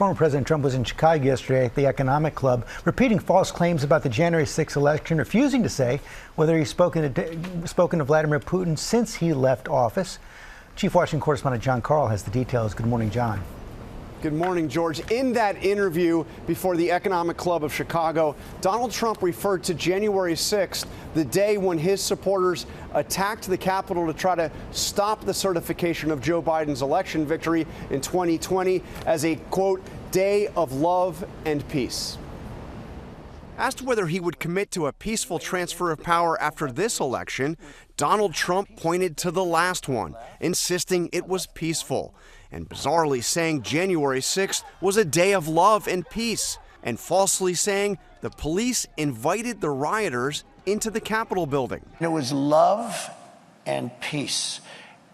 Former President Trump was in Chicago yesterday at the Economic Club, repeating false claims about the January 6th election, refusing to say whether he's spoken to Vladimir Putin since he left office. Chief Washington correspondent John Karl has the details. Good morning, John. Good morning, George. In that interview before the Economic Club of Chicago, Donald Trump referred to January 6th, the day when his supporters attacked the Capitol to try to stop the certification of Joe Biden's election victory in 2020, as a, quote, day of love and peace. Asked whether he would commit to a peaceful transfer of power after this election, Donald Trump pointed to the last one, insisting it was peaceful, and bizarrely saying January 6th was a day of love and peace, and falsely saying the police invited the rioters into the Capitol building. It was love and peace,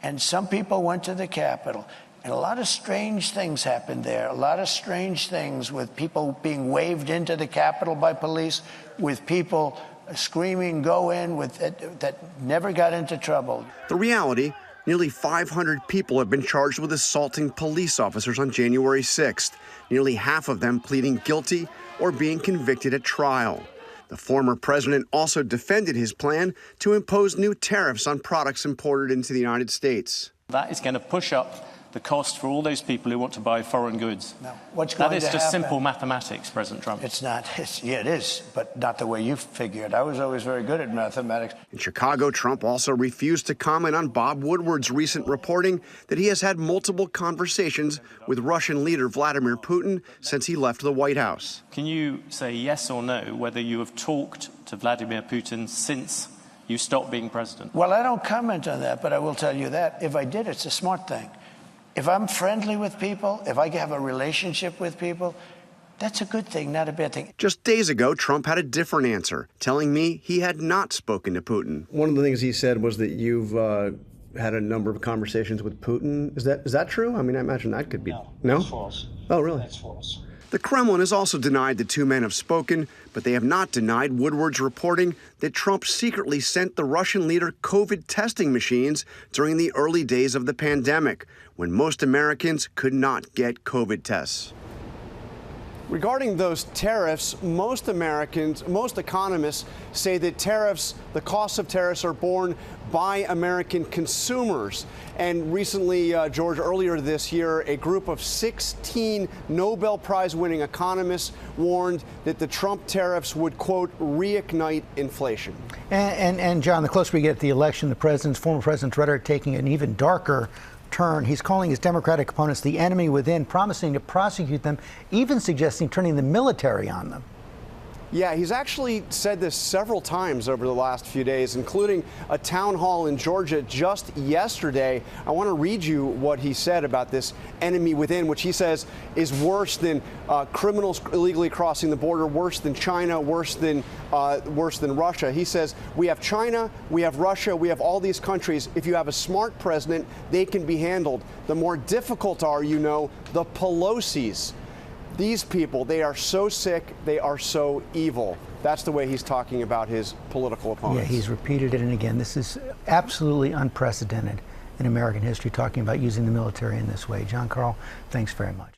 and some people went to the Capitol. And a lot of strange things happened there. A lot of strange things with people being waved into the Capitol by police, with people screaming, go in, that never got into trouble. The reality, nearly 500 people have been charged with assaulting police officers on January 6th, nearly half of them pleading guilty or being convicted at trial. The former president also defended his plan to impose new tariffs on products imported into the United States. That is going to push up the cost for all those people who want to buy foreign goods. No. What's going that is to just happen? Simple mathematics, President Trump. It's not. Yeah, it is, but not the way you figure it. I was always very good at mathematics. In Chicago, Trump also refused to comment on Bob Woodward's recent reporting that he has had multiple conversations with Russian leader Vladimir Putin since he left the White House. Can you say yes or no whether you have talked to Vladimir Putin since you stopped being president? Well, I don't comment on that, but I will tell you that if I did, it's a smart thing. If I'm friendly with people, if I have a relationship with people, that's a good thing, not a bad thing. Just days ago, Trump had a different answer, telling me he had not spoken to Putin. One of the things he said was that you've had a number of conversations with Putin. Is that true? I mean, I imagine that could be. No? That's false. Oh, really? That's false. The Kremlin has also denied the two men have spoken, but they have not denied Woodward's reporting that Trump secretly sent the Russian leader COVID testing machines during the early days of the pandemic, when most Americans could not get COVID tests. Regarding those tariffs, most economists say that the cost of tariffs are borne by American consumers. And recently, George, earlier this year, a group of 16 Nobel Prize-winning economists warned that the Trump tariffs would, quote, reignite inflation. And John, the closer we get to the election, the former president's rhetoric taking an even darker turn. He's calling his Democratic opponents the enemy within, promising to prosecute them, even suggesting turning the military on them. Yeah, he's actually said this several times over the last few days, including a town hall in Georgia just yesterday. I want to read you what he said about this enemy within, which he says is worse than criminals illegally crossing the border, worse than China, worse than Russia. He says, we have China, we have Russia, we have all these countries. If you have a smart president, they can be handled. The more difficult are, the Pelosi's. These people, they are so sick, they are so evil. That's the way he's talking about his political opponents. Yeah, he's repeated it, and again, this is absolutely unprecedented in American history, talking about using the military in this way. John Karl, thanks very much.